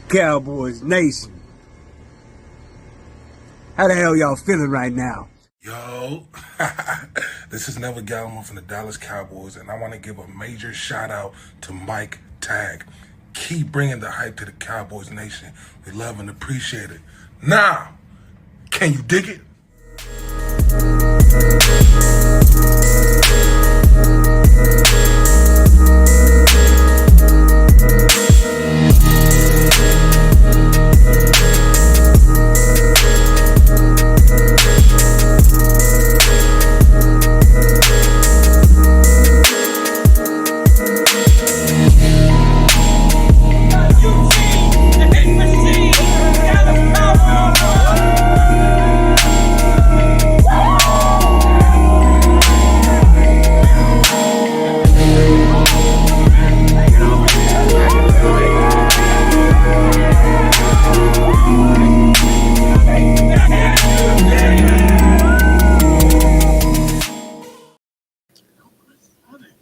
Cowboys Nation. How the hell y'all feeling right now? Yo, this is Neville Gallimore from the Dallas Cowboys, and I want to give a major shout out to Mike Tag. Keep bringing the hype to the Cowboys Nation. We love and appreciate it. Now, can you dig it?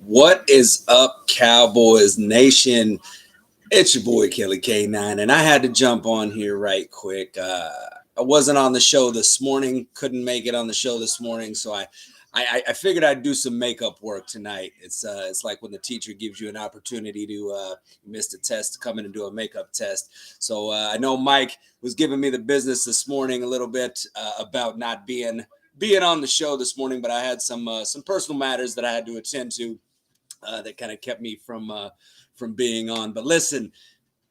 What is up, Cowboys Nation? It's your boy Kelly K9, and I had to jump on here right quick. I wasn't on the show this morning, couldn't make it on the show this morning, so I figured I'd do some makeup work tonight. It's like when the teacher gives you an opportunity to miss the test to come in and do a makeup test. So I know Mike was giving me the business this morning a little bit about not being on the show this morning, but I had some personal matters that I had to attend to. That kind of kept me from being on. But listen,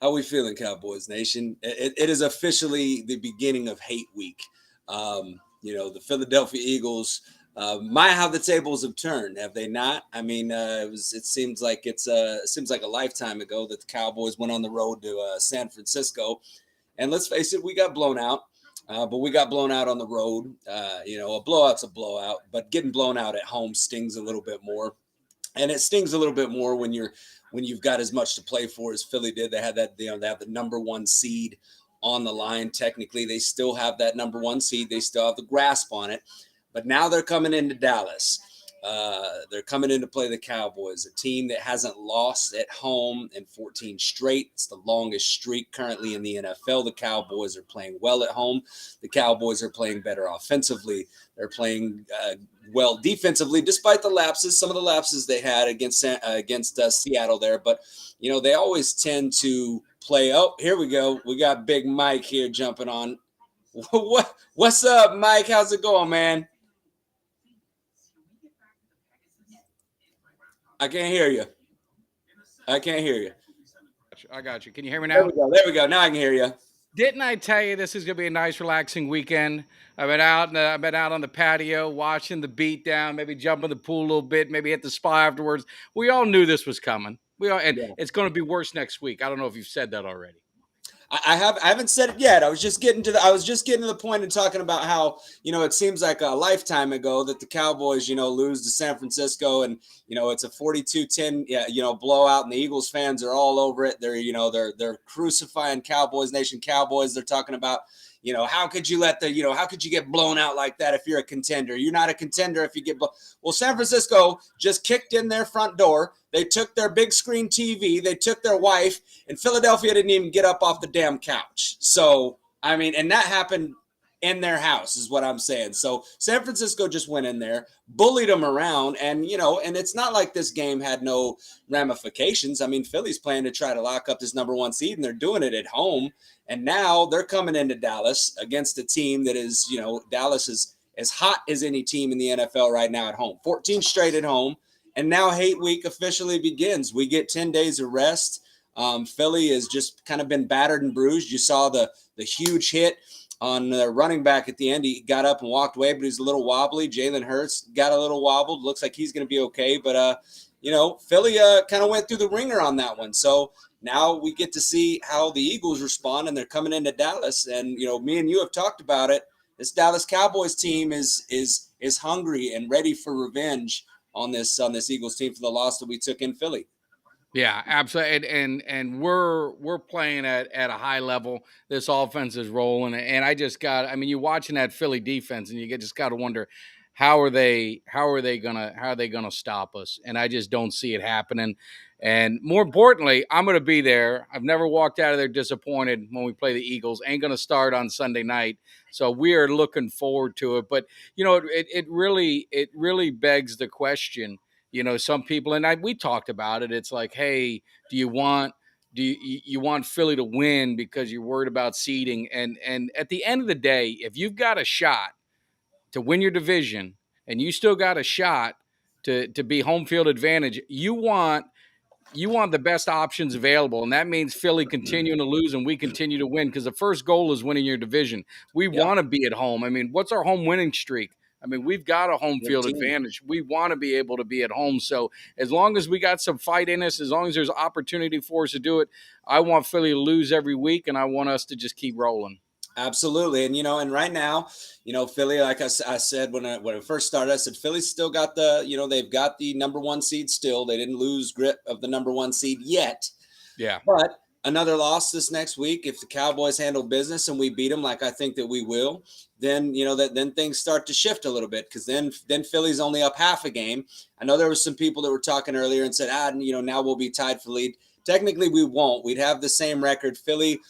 how we feeling, Cowboys Nation? It is officially the beginning of hate week. The Philadelphia Eagles, how the tables have turned, have they not? I mean, it seems like it seems like a lifetime ago that the Cowboys went on the road to San Francisco, and let's face it, we got blown out. But we got blown out on the road. A blowout's a blowout, but getting blown out at home stings a little bit more. And it stings a little bit more when you've got as much to play for as Philly did. They had that, they have the number one seed on the line. Technically, they still have that number one seed. They still have the grasp on it. But now they're coming into Dallas. They're coming in to play the Cowboys, a team that hasn't lost at home in 14 straight. It's the longest streak currently in the NFL. The Cowboys are playing well at home. The Cowboys are playing better offensively. They're playing well defensively, despite the lapses, some of the lapses they had against Seattle there. But, they always tend to play. Oh, here we go. We got Big Mike here jumping on. What's up, Mike? How's it going, man? I can't hear you. I got you. Can you hear me now? There we go. Now I can hear you. Didn't I tell you this is going to be a nice, relaxing weekend? I've been out on the patio watching the beat down, maybe jump in the pool a little bit, maybe hit the spa afterwards. We all knew this was coming. It's going to be worse next week. I don't know if you've said that already. I haven't said it yet. I was just getting to the point and talking about how, it seems like a lifetime ago that the Cowboys, lose to San Francisco, and, it's a 42-10, blowout, and the Eagles fans are all over it. They're crucifying Cowboys Nation Cowboys. They're talking about, how could you how could you get blown out like that if you're a contender? You're not a contender if you get blown. Well, San Francisco just kicked in their front door. They took their big screen TV. They took their wife, and Philadelphia didn't even get up off the damn couch. So, I mean, and that happened in their house is what I'm saying. So San Francisco just went in there, bullied them around, and, and it's not like this game had no ramifications. I mean, Philly's playing to try to lock up this number one seed, and they're doing it at home. And now they're coming into Dallas against a team that is, Dallas is as hot as any team in the NFL right now at home. 14 straight at home. And now hate week officially begins. We get 10 days of rest. Philly has just kind of been battered and bruised. You saw the huge hit on the running back at the end. He got up and walked away, but he's a little wobbly. Jalen Hurts got a little wobbled. Looks like he's going to be okay. But, Philly kind of went through the ringer on that one. So now we get to see how the Eagles respond, and they're coming into Dallas. And, me and you have talked about it. This Dallas Cowboys team is hungry and ready for revenge on this Eagles team for the loss that we took in Philly. Yeah, absolutely. And we're playing at a high level. This offense is rolling. And you're watching that Philly defense, and you just got to wonder, how are they gonna stop us? And I just don't see it happening. And more importantly, I'm gonna be there. I've never walked out of there disappointed when we play the Eagles. Ain't gonna start on Sunday night, so we are looking forward to it. But it really begs the question. Some people, and we talked about it. It's like, hey, do you want you want Philly to win because you're worried about seeding? And at the end of the day, if you've got a shot to win your division and you still got a shot to be home field advantage, you want the best options available, and that means Philly continuing to lose and we continue to win, because the first goal is winning your division. We Yep. want to be at home. I mean, what's our home winning streak? I mean, we've got a home field 15. advantage. We want to be able to be at home. So as long as we got some fight in us, as long as there's opportunity for us to do it, I want Philly to lose every week, and I want us to just keep rolling. Absolutely. And, and right now, Philly, like I said, when I first started, I said, Philly's still got they've got the number one seed still. They didn't lose grip of the number one seed yet. Yeah. But another loss this next week, if the Cowboys handle business and we beat them, like I think that we will, then, then things start to shift a little bit, because then Philly's only up half a game. I know there was some people that were talking earlier and said, now we'll be tied for lead. Technically, we won't. We'd have the same record. Philly.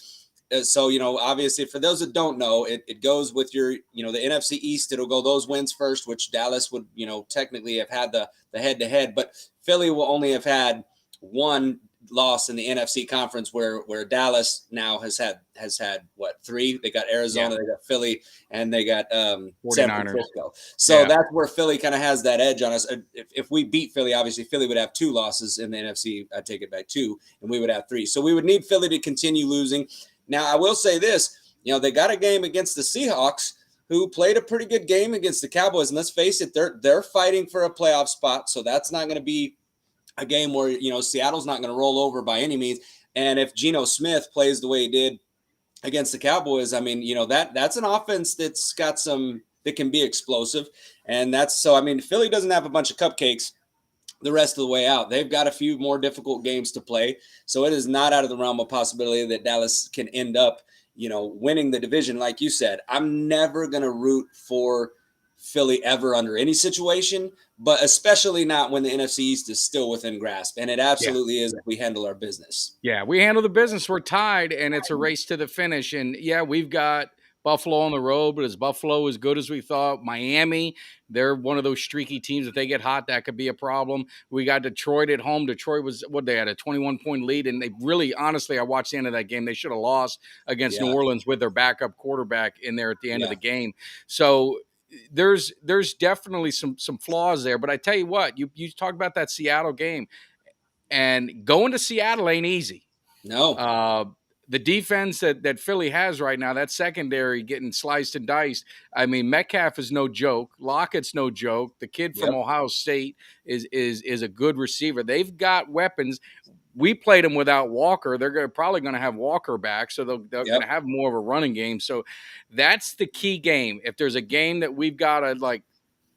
So, obviously, for those that don't know, it goes with your, the NFC East. It'll go those wins first, which Dallas would, technically have had the head-to-head. But Philly will only have had one loss in the NFC conference, where Dallas now has had what, 3? They got Arizona, They got Philly, and they got San 49ers. Francisco. So that's where Philly kind of has that edge on us. If we beat Philly, obviously Philly would have 2 losses in the NFC. I take it back 2, and we would have 3. So we would need Philly to continue losing. Now, I will say this, they got a game against the Seahawks, who played a pretty good game against the Cowboys. And let's face it, they're fighting for a playoff spot. So that's not going to be a game where, Seattle's not going to roll over by any means. And if Geno Smith plays the way he did against the Cowboys, I mean, that's an offense that's got that can be explosive. And Philly doesn't have a bunch of cupcakes the rest of the way out. They've got a few more difficult games to play. So it is not out of the realm of possibility that Dallas can end up, winning the division. Like you said, I'm never going to root for Philly ever under any situation, but especially not when the NFC East is still within grasp. And it absolutely is if we handle our business. Yeah, we handle the business. We're tied, and it's a race to the finish. And, we've got Buffalo on the road, but is Buffalo as good as we thought? Miami, they're one of those streaky teams. If they get hot, that could be a problem. We got Detroit at home. Detroit they had a 21-point lead, and they really, honestly, I watched the end of that game. They should have lost against New Orleans with their backup quarterback in there at the end of the game. So there's definitely some flaws there. But I tell you what, you talked about that Seattle game, and going to Seattle ain't easy. No. The defense that Philly has right now, that secondary getting sliced and diced. I mean, Metcalf is no joke. Lockett's no joke. The kid from Ohio State is a good receiver. They've got weapons. We played them without Walker. They're probably going to have Walker back, so they're going to have more of a running game. So that's the key game. If there's a game that we've got to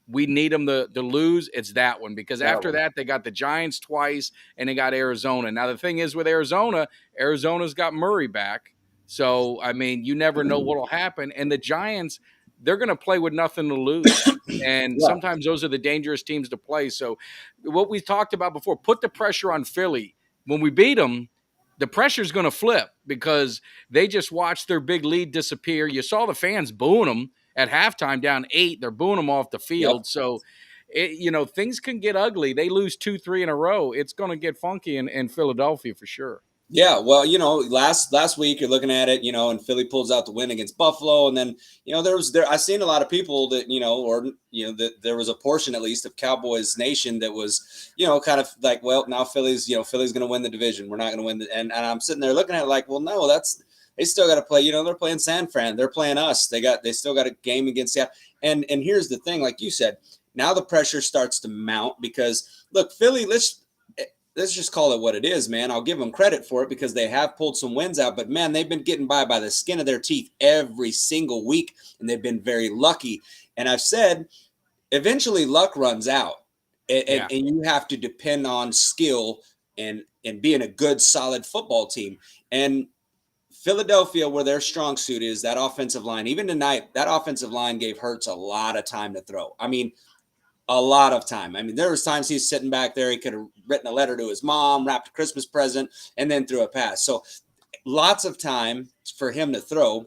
we need them to lose, it's that one, because after that, they got the Giants twice and they got Arizona. Now, the thing is with Arizona's got Murray back. So, I mean, you never know what will happen. And the Giants, they're going to play with nothing to lose. And sometimes those are the dangerous teams to play. So what we talked about before, put the pressure on Philly. When we beat them, the pressure's going to flip, because they just watched their big lead disappear. You saw the fans booing them at halftime, down 8. They're booing them off the field. So, things can get ugly. They lose 2-3 in a row. It's going to get funky in Philadelphia for sure. Yeah, well, last week you're looking at it, and Philly pulls out the win against Buffalo, and then I've seen a lot of people that that there was a portion at least of Cowboys Nation that was kind of like, well, now Philly's going to win the division. We're not going to win and I'm sitting there looking at it like, well, no, they still got to play. They're playing San Fran, they're playing us. They still got a game against Seattle. And here's the thing, like you said, now the pressure starts to mount, because look, Philly, let's just call it what it is, man. I'll give them credit for it, because they have pulled some wins out, but man, they've been getting by the skin of their teeth every single week, and they've been very lucky. And I've said, eventually luck runs out, and you have to depend on skill and being a good, solid football team. And Philadelphia, where their strong suit is, that offensive line. Even tonight, that offensive line gave Hurts a lot of time to throw. I mean, a lot of time. I mean, there was times he's sitting back there. He could have written a letter to his mom, wrapped a Christmas present, and then threw a pass. So lots of time for him to throw.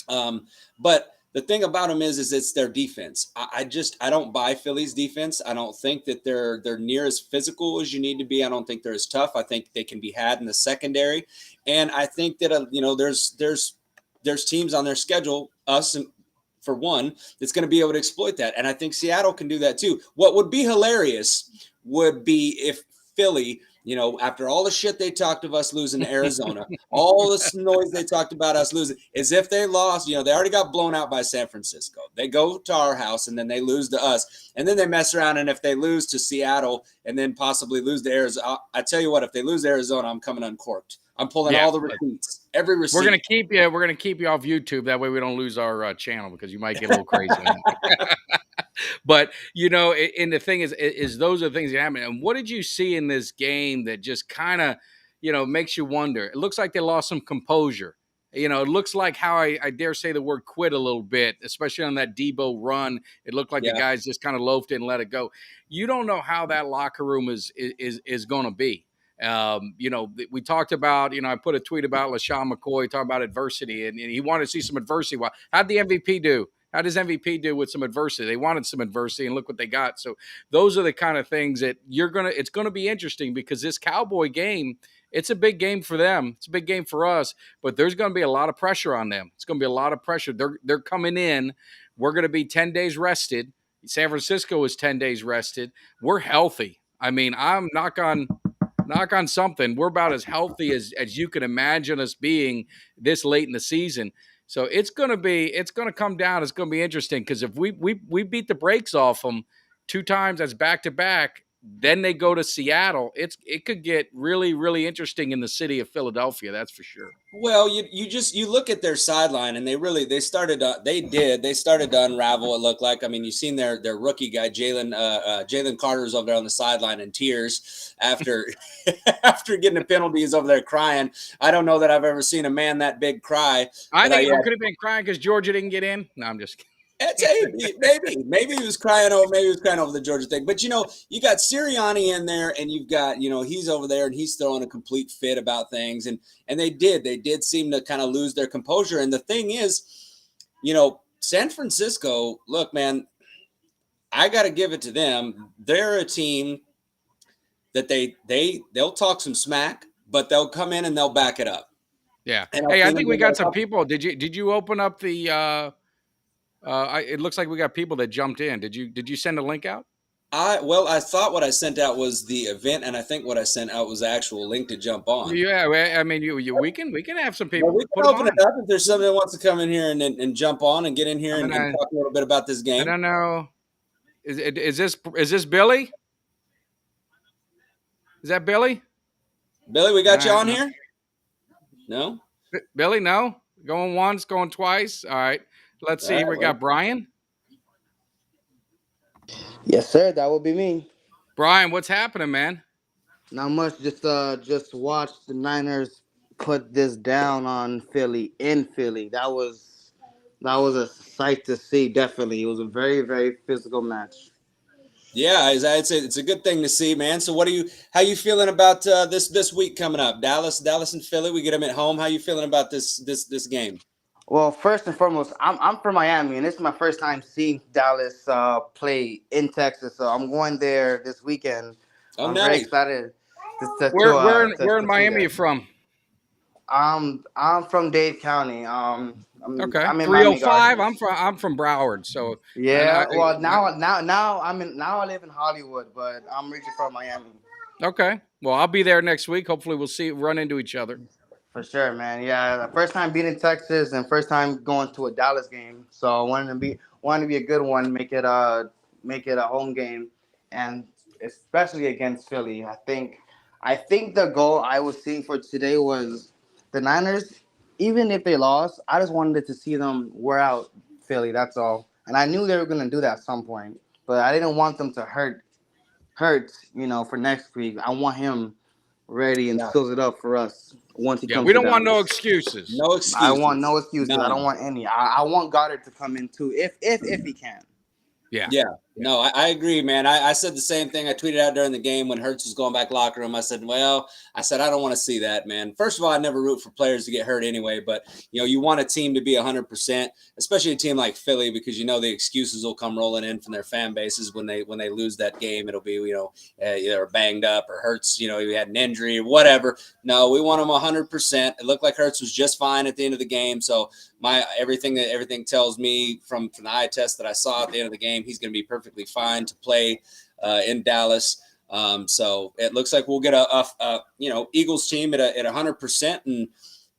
But the thing about them is it's their defense. I don't buy Philly's defense. I don't think that they're near as physical as you need to be. I don't think they're as tough. I think they can be had in the secondary, and I think that there's teams on their schedule, us and for one, that's going to be able to exploit that, and I think Seattle can do that too. What would be hilarious would be if Philly, after all the shit they talked of us losing to Arizona, all the noise they talked about us losing, is if they lost, they already got blown out by San Francisco. They go to our house and then they lose to us. And then they mess around. And if they lose to Seattle and then possibly lose to Arizona, I tell you what, if they lose to Arizona, I'm coming uncorked. I'm pulling all the receipts, every receipt. We're gonna keep you off YouTube. That way we don't lose our channel because you might get a little crazy. But and the thing is those are the things that happen. And what did you see in this game that just kind of makes you wonder? It looks like they lost some composure. It looks like how I dare say the word quit a little bit, especially on that Debo run. It looked like the guys just kind of loafed it and let it go. You don't know how that locker room is going to be. We talked about, I put a tweet about LaShawn McCoy talking about adversity, and he wanted to see some adversity. Well, how'd the MVP do? How does MVP do with some adversity? They wanted some adversity, and look what they got. So those are the kind of things that it's going to be interesting, because this Cowboy game, it's a big game for them. It's a big game for us, but there's going to be a lot of pressure on them. It's going to be a lot of pressure. They're coming in. We're going to be 10 days rested. San Francisco is 10 days rested. We're healthy. I mean, I'm knock on something. We're about as healthy as you can imagine us being this late in the season. So it's going to come down. It's going to be interesting, because if we beat the brakes off them 2 times, that's back to back, then they go to Seattle. It could get really, really interesting in the city of Philadelphia. That's for sure. Well, you look at their sideline, and they started to unravel. It looked like. I mean, you've seen their rookie guy Jalen Carter's over there on the sideline in tears after after getting a penalty. He's over there crying. I don't know that I've ever seen a man that big cry. I think he could have been crying because Georgia didn't get in. No, I'm just kidding. Maybe he was crying over the Georgia thing. But you got Sirianni in there, and you've got he's over there and he's throwing a complete fit about things, and they did seem to kind of lose their composure. And the thing is, San Francisco, look, man, I got to give it to them. They're a team that they'll talk some smack, but they'll come in and they'll back it up. Yeah. Hey, I think we got some people. Did you open up the? It looks like we got people that jumped in. Did you send a link out? I thought what I sent out was the event, and I think what I sent out was the actual link to jump on. Yeah, I mean, we can have some people. Well, we can open it up if there's somebody that wants to come in here and jump on and get in here and talk a little bit about this game. I don't know. Is this Billy? Is that Billy? Billy, we got you on here? No? Billy, no? Going once, going twice. All right. Let's see. We got Brian. Yes, sir. That would be me. Brian, what's happening, man? Not much. Just watch the Niners put this down on Philly in Philly. That was a sight to see. Definitely, it was a very, very physical match. Yeah, I'd say it's a good thing to see, man. So, how you feeling about this week coming up? Dallas and Philly. We get them at home. How you feeling about this game? Well, first and foremost, I'm from Miami, and this is my first time seeing Dallas play in Texas. So I'm going there this weekend. Oh, I'm nice. very excited. Where in Miami are you from? I'm from Dade County. Okay. I'm in 305. I'm from Broward. So yeah. Now I live in Hollywood, but I'm originally from Miami. Okay. Well, I'll be there next week. Hopefully, we'll run into each other. For sure, man. Yeah, the first time being in Texas and first time going to a Dallas game. So I wanted to be a good one, make it a home game, and especially against Philly. I think the goal I was seeing for today was the Niners. Even if they lost, I just wanted to see them wear out Philly. That's all. And I knew they were going to do that at some point, but I didn't want them to hurt. For next week, I want him ready and Yeah. seals it up for us once he Yeah, comes we to don't want no Dallas. excuses. No excuses. I want no excuses. I don't None. want any. I want Goddard to come in too, if he can. Yeah. Yeah. No, I agree, man. I said the same thing. I tweeted out during the game when Hurts was going back locker room. I said, I don't want to see that, man. First of all, I never root for players to get hurt anyway, but you want a team to be 100%, especially a team like Philly, because the excuses will come rolling in from their fan bases when they lose that game. It'll be either banged up or Hurts, he had an injury or whatever. No, we want them 100%. It looked like Hurts was just fine at the end of the game, so everything tells me from the eye test that I saw at the end of the game, he's going to be perfectly fine to play in Dallas. So it looks like we'll get a Eagles team at 100%,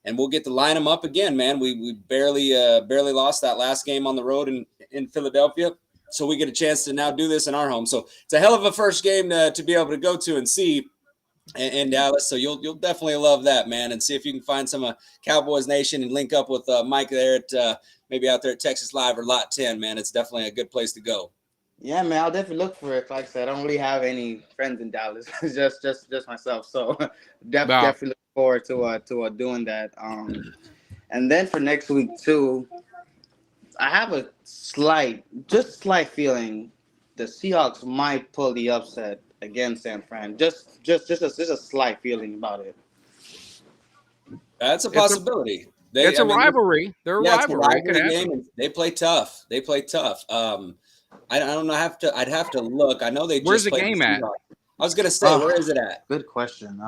and we'll get to line them up again, man. We barely lost that last game on the road in Philadelphia, so we get a chance to now do this in our home. So it's a hell of a first game to be able to go to and see in Dallas. So you'll definitely love that, man, and see if you can find some Cowboys Nation and link up with Mike there at maybe out there at Texas Live or Lot 10, man. It's definitely a good place to go. Yeah, man, I'll definitely look for it. Like I said, I don't really have any friends in Dallas, just myself. So definitely look forward to doing that. And then for next week too, I have a slight feeling the Seahawks might pull the upset against San Fran. Just a slight feeling about it. That's a possibility. It's a rivalry. They're a rivalry. It's a rivalry game, and they play tough. I don't know. I'd have to look. I know they. Where's just the game at? I was gonna say, where is it at? Good question.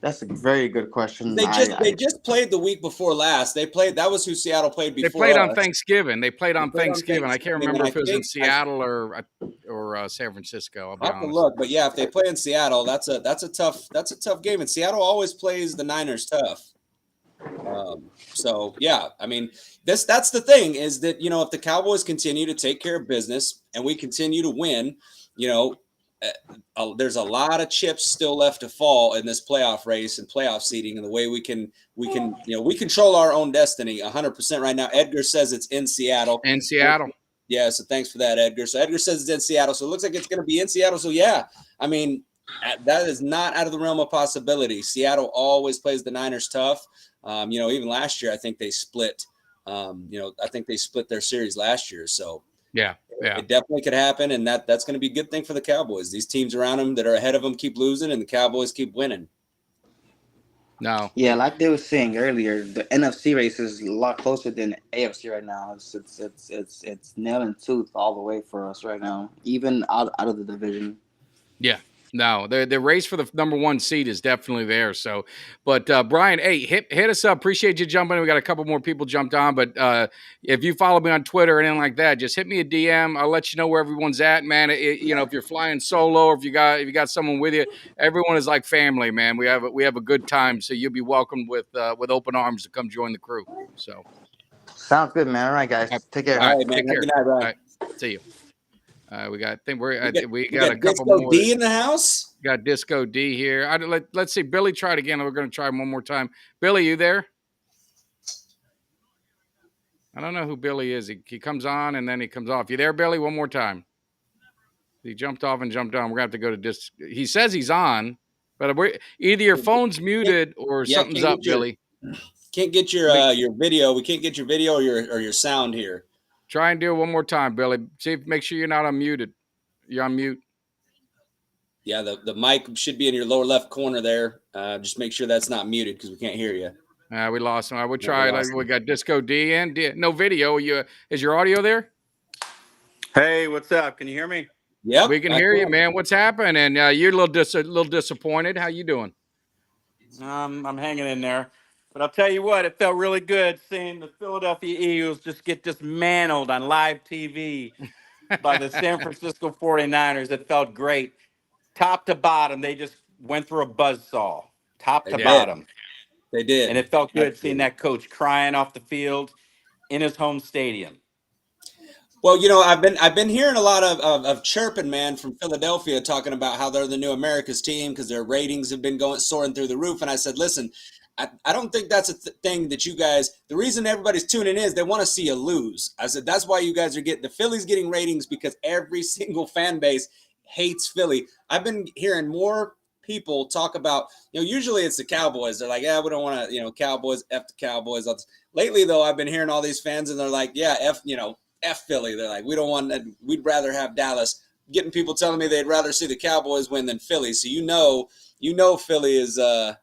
That's a very good question. They just played the week before last. That was who Seattle played before. They played us. on Thanksgiving. They played on Thanksgiving. I can't remember if it was in Seattle or San Francisco. I'll have to look, but yeah, if they play in Seattle, that's a tough game. And Seattle always plays the Niners tough. So yeah, I mean, that's the thing is that if the Cowboys continue to take care of business and we continue to win, there's a lot of chips still left to fall in this playoff race and playoff seeding, and the way we control our own destiny 100% right now. Edgar says it's in Seattle. In Seattle. Yeah, so thanks for that, Edgar. So Edgar says it's in Seattle, so it looks like it's going to be in Seattle. So yeah, I mean, that is not out of the realm of possibility. Seattle always plays the Niners tough. Even last year, I think they split. I think they split their series last year. So yeah, it definitely could happen, and that's going to be a good thing for the Cowboys. These teams around them that are ahead of them keep losing, and the Cowboys keep winning. No. Yeah, like they were saying earlier, the NFC race is a lot closer than AFC right now. It's nail and tooth all the way for us right now, even out of the division. Yeah. No, the race for the number one seed is definitely there. So, but Brian, hey, hit us up. Appreciate you jumping in. We got a couple more people jumped on, but if you follow me on Twitter or anything like that, just hit me a DM. I'll let you know where everyone's at, man. If you're flying solo or if you got someone with you, everyone is like family, man. We have a good time, so you'll be welcomed with open arms to come join the crew. So, sounds good, man. All right, guys, take care. All right, man. Take care. Good night, Brian. All right, see you. We got a couple Disco more. D in the house. Got Disco D here. Let's see. Billy tried again. We're going to try him one more time. Billy, you there? I don't know who Billy is. He comes on and then he comes off. You there, Billy? One more time. He jumped off and jumped on. We're going to have to go to Disco. He says he's on, but either your phone's muted or something's up, Billy. Can't get your video. We can't get your video or your sound here. Try and do it one more time, Billy. Make sure you're not unmuted. You're on mute. Yeah, the mic should be in your lower left corner there. Just make sure that's not muted because we can't hear you. We lost him. I would try. We got Disco D in. No video. Is your audio there? Hey, what's up? Can you hear me? Yeah, we can hear you, man. What's happening? You're a little disappointed. How you doing? I'm hanging in there. But I'll tell you what, it felt really good seeing the Philadelphia Eagles just get dismantled on live TV by the San Francisco 49ers. It felt great. Top to bottom, they just went through a buzzsaw. Top to bottom. They did. And it felt good seeing that coach crying off the field in his home stadium. Well, I've been hearing a lot of chirping, man, from Philadelphia talking about how they're the new America's team because their ratings have been soaring through the roof. And I said, listen, I don't think that's a thing that you guys – the reason everybody's tuning in is they want to see you lose. I said that's why you guys are getting – the Philly's getting ratings because every single fan base hates Philly. I've been hearing more people talk about, usually it's the Cowboys. They're like, yeah, we don't want to, Cowboys, F the Cowboys. Lately, though, I've been hearing all these fans and they're like, yeah, F Philly. They're like, we don't want that. We'd rather have Dallas. Getting people telling me they'd rather see the Cowboys win than Philly. So Philly is a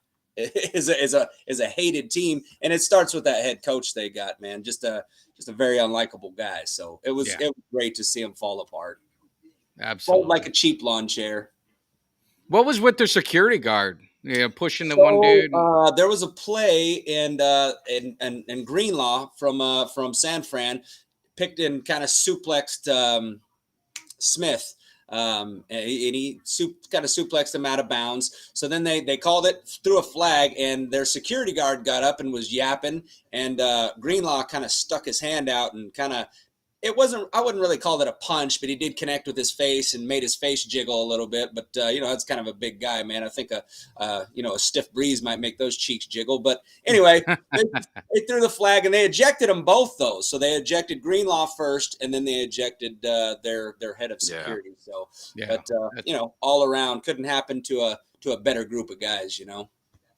hated team, and it starts with that head coach they got, man. Just a very unlikable guy. So it was great to see him fall apart. Absolutely, fold like a cheap lawn chair. What was with their security guard? Pushing the one dude. There was a play and Greenlaw from San Fran picked and kind of suplexed Smith. And he kind of suplexed him out of bounds. So then they called it, threw a flag, and their security guard got up and was yapping. And Greenlaw kind of stuck his hand out and I wouldn't really call it a punch, but he did connect with his face and made his face jiggle a little bit. But, that's kind of a big guy, man. I think a stiff breeze might make those cheeks jiggle. But anyway, they threw the flag and they ejected them both, though. So they ejected Greenlaw first, and then they ejected their head of security. Yeah. So, but, all around, couldn't happen to a better group of guys,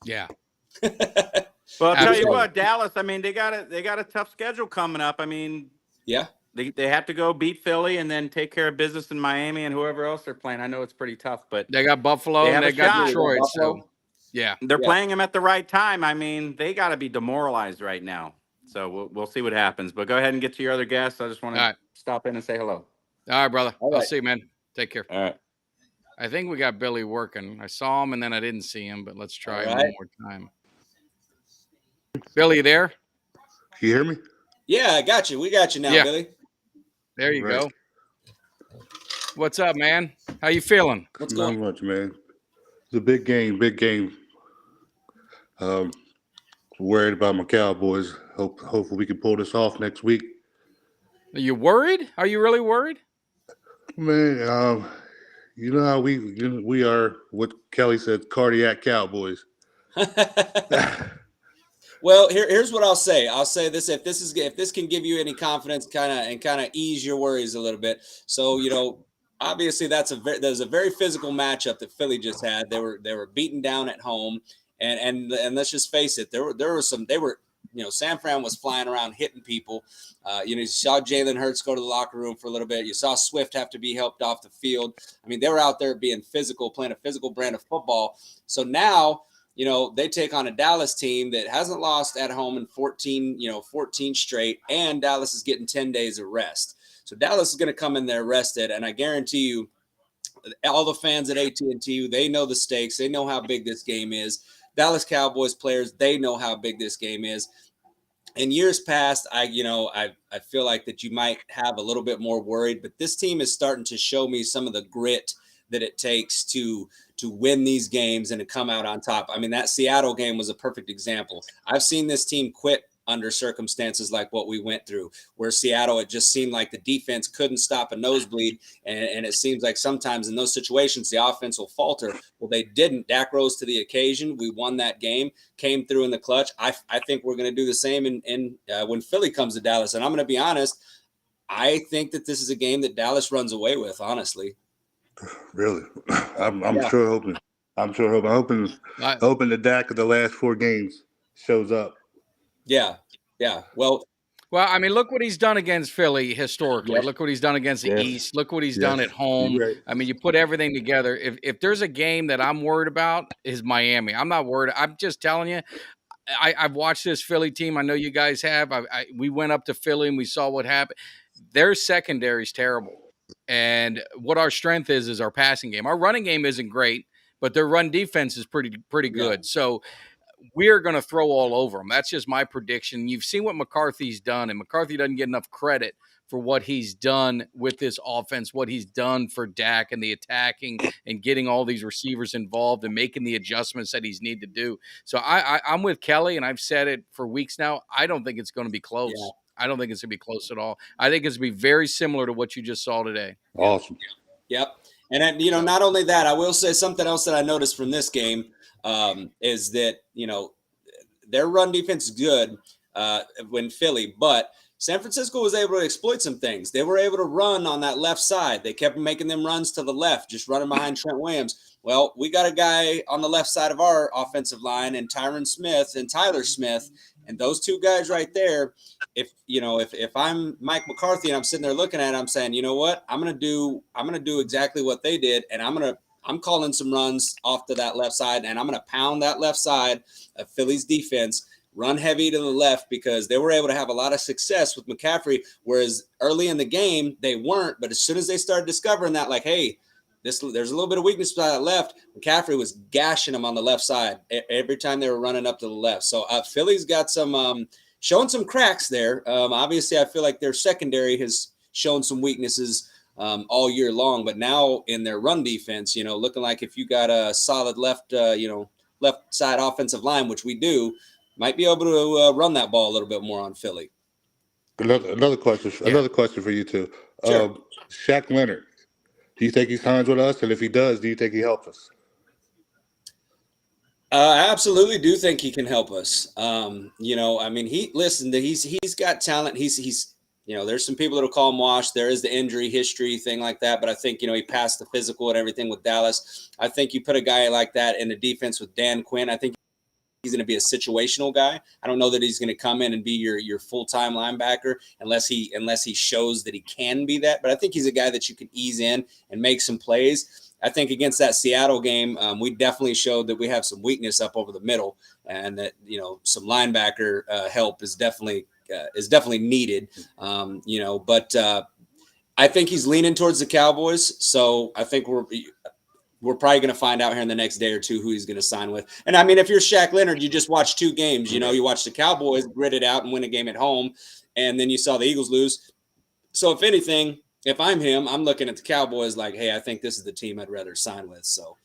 Yeah. Well, I'll tell you what, Dallas, I mean, they got a tough schedule coming up. I mean, yeah. They have to go beat Philly and then take care of business in Miami and whoever else they're playing. I know it's pretty tough, but they got Buffalo and they got Detroit. So, they're playing them at the right time. I mean, they got to be demoralized right now. So we'll see what happens. But go ahead and get to your other guests. I just want to stop in and say hello. All right, brother. I'll see you, man. Take care. All right. I think we got Billy working. I saw him and then I didn't see him, but let's try him one more time. Billy, you there? Can you hear me? Yeah, I got you. We got you now, Billy. There you go. What's up, man? How you feeling? What's going on? Not much, man. It's a big game, worried about my Cowboys. Hopefully we can pull this off next week. Are you worried? Are you really worried? Man, you know how we are, what Kelly said, cardiac Cowboys. Well, here's what I'll say. I'll say this: if this can give you any confidence, kind of ease your worries a little bit. So obviously there's a very physical matchup that Philly just had. They were beaten down at home, and let's just face it, San Fran was flying around hitting people. You saw Jalen Hurts go to the locker room for a little bit. You saw Swift have to be helped off the field. I mean, they were out there being physical, playing a physical brand of football. So now, they take on a Dallas team that hasn't lost at home in 14 straight, and Dallas is getting 10 days of rest. So Dallas is going to come in there rested, and I guarantee you, all the fans at AT&T, they know the stakes. They know how big this game is. Dallas Cowboys players, they know how big this game is. In years past, I feel like that you might have a little bit more worried, but this team is starting to show me some of the grit that it takes to win these games and to come out on top. I mean, that Seattle game was a perfect example. I've seen this team quit under circumstances like what we went through, where Seattle, it just seemed like the defense couldn't stop a nosebleed. And it seems like sometimes in those situations, the offense will falter. Well, they didn't. Dak rose to the occasion. We won that game, came through in the clutch. I think we're going to do the same when Philly comes to Dallas. And I'm going to be honest, I think that this is a game that Dallas runs away with, honestly. Really? I'm sure hoping. I'm hoping the Dak of the last 4 games shows up. Yeah. Well, I mean, look what he's done against Philly historically. Yep. Look what he's done against the East. Look what he's done at home. Right. I mean, you put everything together. If there's a game that I'm worried about, is Miami. I'm not worried. I'm just telling you, I've watched this Philly team. I know you guys have. We went up to Philly and we saw what happened. Their secondary is terrible. And what our strength is our passing game. Our running game isn't great, but their run defense is pretty good. So we're going to throw all over them. That's just my prediction. You've seen what McCarthy's done, and McCarthy doesn't get enough credit for what he's done with this offense, what he's done for Dak and the attacking and getting all these receivers involved and making the adjustments that he's need to do. So I'm with Kelly, and I've said it for weeks now. I don't think it's going to be close. Yeah. I don't think it's going to be close at all. I think it's going to be very similar to what you just saw today. Awesome. Yep. And, not only that, I will say something else that I noticed from this game is that, their run defense is good when Philly, but San Francisco was able to exploit some things. They were able to run on that left side. They kept making them runs to the left, just running behind Trent Williams. Well, we got a guy on the left side of our offensive line, and Tyron Smith and Tyler Smith, and those two guys right there. If I'm Mike McCarthy and I'm sitting there looking at it, I'm saying, you know what, I'm gonna do exactly what they did, and I'm calling some runs off to that left side, and I'm gonna pound that left side of Philly's defense. Run heavy to the left, because they were able to have a lot of success with McCaffrey, whereas early in the game they weren't. But as soon as they started discovering that, like, hey, there's a little bit of weakness by that left, McCaffrey was gashing them on the left side every time they were running up to the left. So Philly's got some showing some cracks there. Obviously, I feel like their secondary has shown some weaknesses all year long, but now in their run defense, looking like if you got a solid left side offensive line, which we do, might be able to run that ball a little bit more on Philly. Another question for you two. Sure. Shaq Leonard, do you think he signs with us? And if he does, do you think he helps us? I absolutely do think he can help us. He's got talent. He's there's some people that'll call him washed. There is the injury history thing like that, but I think, he passed the physical and everything with Dallas. I think you put a guy like that in the defense with Dan Quinn, I think he's going to be a situational guy. I don't know that he's going to come in and be your full-time linebacker unless he shows that he can be that. But I think he's a guy that you can ease in and make some plays. I think against that Seattle game, we definitely showed that we have some weakness up over the middle, and that some linebacker help is definitely needed. But I think he's leaning towards the Cowboys, so I think we're probably going to find out here in the next day or two who he's going to sign with. And I mean, if you're Shaq Leonard, you just watch two games. You watch the Cowboys grit it out and win a game at home, and then you saw the Eagles lose. So if anything, if I'm him, I'm looking at the Cowboys like, hey, I think this is the team I'd rather sign with. So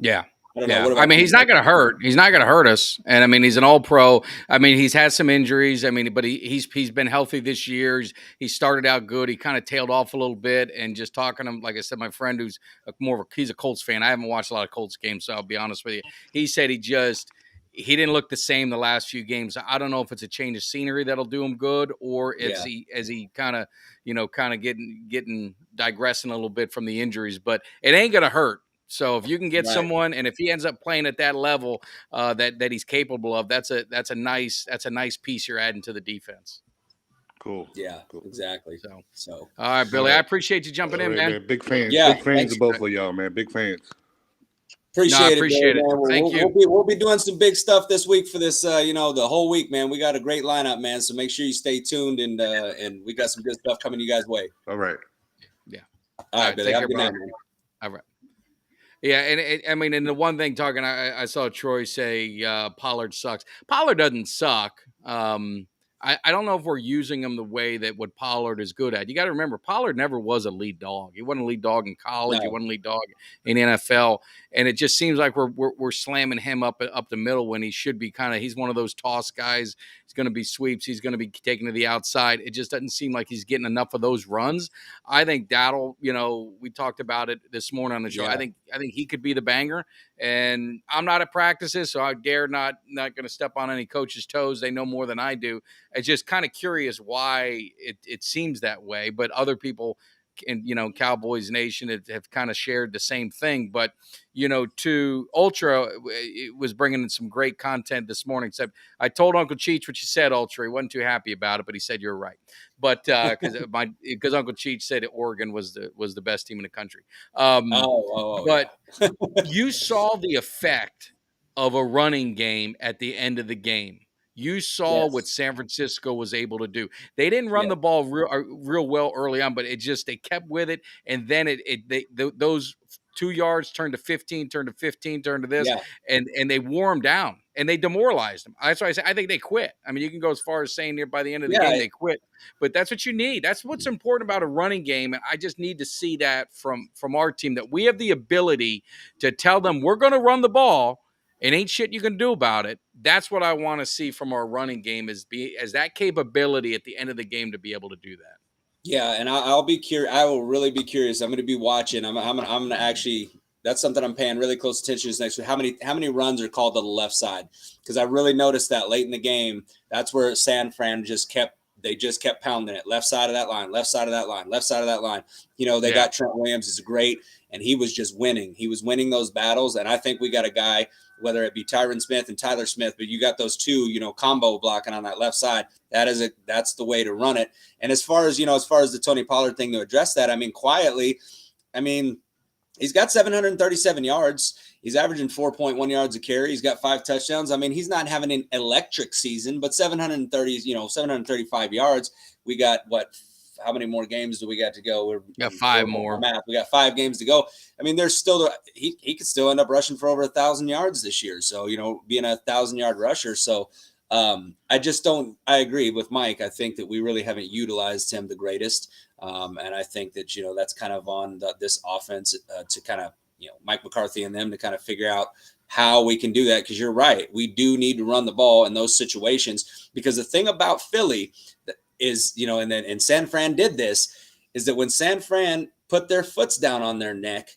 yeah. I don't know. I mean, he's not going to hurt. He's not going to hurt us. And I mean, he's an all-pro. I mean, he's had some injuries. I mean, but he's been healthy this year. He started out good. He kind of tailed off a little bit. And just talking to him, like I said, my friend who's he's a Colts fan. I haven't watched a lot of Colts games, so I'll be honest with you. He said he didn't look the same the last few games. I don't know if it's a change of scenery that'll do him good, or if he kind of getting digressing a little bit from the injuries. But it ain't going to hurt. So if you can get someone, and if he ends up playing at that level that he's capable of, that's a nice piece you're adding to the defense. Cool. Yeah, cool. Exactly. So all right, Billy, I appreciate you jumping in, man. Big fans. Yeah, big fans of both of y'all, man. Big fans. Appreciate it. Man. Thank you. We'll be doing some big stuff this week for this, the whole week, man. We got a great lineup, man. So make sure you stay tuned, and we got some good stuff coming you guys' way. All right. Yeah. All right, Billy. Have a good night, man. All right. Yeah, and the one thing I saw Troy say Pollard sucks. Pollard doesn't suck. I don't know if we're using him the way that what Pollard is good at. You got to remember, Pollard never was a lead dog. He wasn't a lead dog in college. No. He wasn't a lead dog in NFL. And it just seems like we're slamming him up the middle when he should be he's one of those toss guys. He's going to be sweeps. He's going to be taken to the outside. It just doesn't seem like he's getting enough of those runs. I think that'll, we talked about it this morning on the show. Yeah. I think he could be the banger. And I'm not at practices, so I dare not going to step on any coach's toes. They know more than I do. It's just kind of curious why it seems that way, but other people in, Cowboys Nation have kind of shared the same thing. But, to Ultra, it was bringing in some great content this morning. Except I told Uncle Cheech what you said, Ultra. He wasn't too happy about it, but he said you're right. But because Uncle Cheech said Oregon was the best team in the country. But you saw the effect of a running game at the end of the game. You saw what San Francisco was able to do. They didn't run the ball real well early on, but they kept with it, and then those 2 yards turned to 15, turned to this, and they wore them down, and they demoralized them. That's why I say I think they quit. I mean, you can go as far as saying here by the end of the game they quit, but that's what you need. That's what's important about a running game, and I just need to see that from our team, that we have the ability to tell them we're going to run the ball. It ain't shit you can do about it. That's what I want to see from our running game is that capability at the end of the game to be able to do that. Yeah, and I'll be curious. I will really be curious. I'm going to be watching. I'm going to actually. That's something I'm paying really close attention to next week. How many runs are called to the left side? Because I really noticed that late in the game. That's where San Fran just kept they just kept pounding it. Left side of that line, left side of that line, left side of that line. They got Trent Williams is great, and he was just winning. He was winning those battles, and I think we got a guy, whether it be Tyron Smith and Tyler Smith, but you got those two, combo blocking on that left side. That's the way to run it. And as far as the Tony Pollard thing, to address that, quietly, he's got 737 yards. He's averaging 4.1 yards a carry. He's got 5 touchdowns. He's not having an electric season, but 735 yards. We got how many more games do we got to go? We got 5 more. Math. We got 5 games to go. There's still he could still end up rushing for over 1,000 yards this year. So, being a 1,000-yard rusher. So I agree with Mike. I think that we really haven't utilized him the greatest. And I think that, that's kind of on this offense to kind of, Mike McCarthy and them to kind of figure out how we can do that. Because you're right. We do need to run the ball in those situations, because the thing about Philly is, and San Fran did this, is that when San Fran put their foots down on their neck,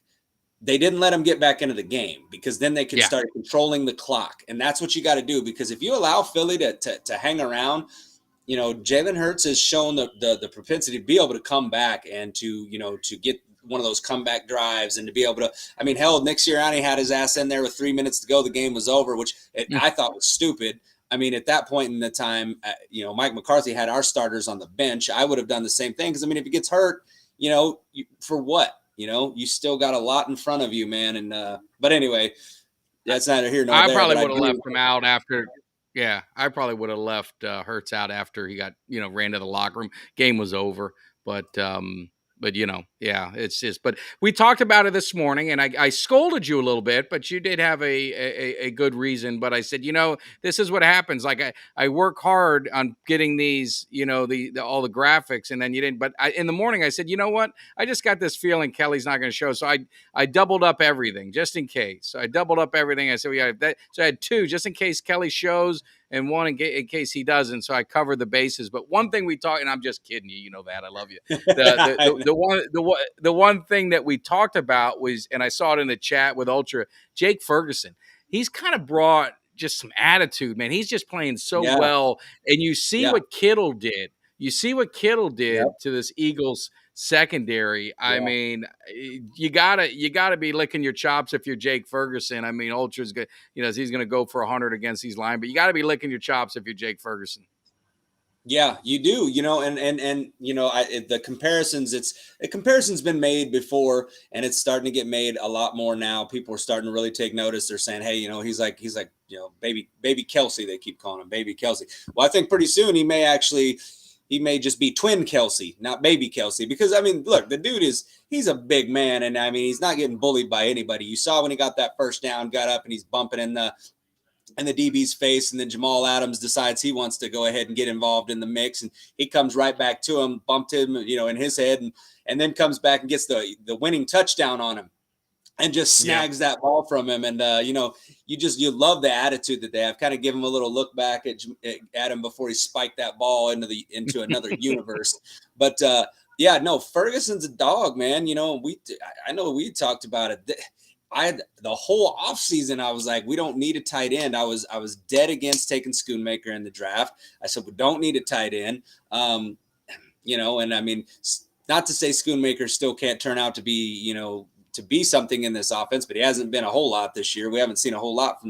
they didn't let them get back into the game, because then they could start controlling the clock. And that's what you got to do, because if you allow Philly to hang around, Jalen Hurts has shown the propensity to be able to come back and to get one of those comeback drives and to be able to, hell, Nick Sirianni had his ass in there with 3 minutes to go. The game was over, which I thought was stupid. At that point in the time, Mike McCarthy had our starters on the bench. I would have done the same thing, because, if he gets hurt, for what? You still got a lot in front of you, man. And but anyway, that's neither here nor there. I probably would have left him out after. Yeah, I probably would have left Hurts out after he got ran to the locker room. Game was over, but it's just. But we talked about it this morning, and I scolded you a little bit, but you did have a good reason. But I said, this is what happens. Like I work hard on getting these, all the graphics, and then you didn't. But in the morning, I said, you know what? I just got this feeling Kelly's not going to show, so I doubled up everything just in case. So I doubled up everything. I said we got that. So I had 2 just in case Kelly shows, and 1 in case he doesn't. So I covered the bases. But one thing we talked, and I'm just kidding you, that I love you. The one thing that we talked about was, and I saw it in the chat with Ultra, Jake Ferguson. He's kind of brought just some attitude, man. He's just playing so well. And you see what Kittle did. You see what Kittle did to this Eagles secondary. You gotta be licking your chops if you're Jake Ferguson. Ultra's good. He's going to go for 100 against these line, but you got to be licking your chops if you're Jake Ferguson. Yeah, you do, the comparison's been made before, and it's starting to get made a lot more now. People are starting to really take notice. They're saying, hey, he's like, baby Kelsey, they keep calling him baby Kelsey. Well, I think pretty soon he may just be twin Kelsey, not baby Kelsey, because look, the dude he's a big man, and he's not getting bullied by anybody. You saw when he got that first down, got up and he's bumping in the DB's face, and then Jamal Adams decides he wants to go ahead and get involved in the mix, and he comes right back to him, bumped him, in his head, and then comes back and gets the winning touchdown on him, and just snags that ball from him. And you love the attitude that they have. Kind of give him a little look back at him before he spiked that ball into another universe. But Ferguson's a dog, man. I know we talked about it. The whole offseason, I was like, we don't need a tight end. I was dead against taking Schoonmaker in the draft. I said, we don't need a tight end. And not to say Schoonmaker still can't turn out to be, to be something in this offense, but he hasn't been a whole lot this year. We haven't seen a whole lot from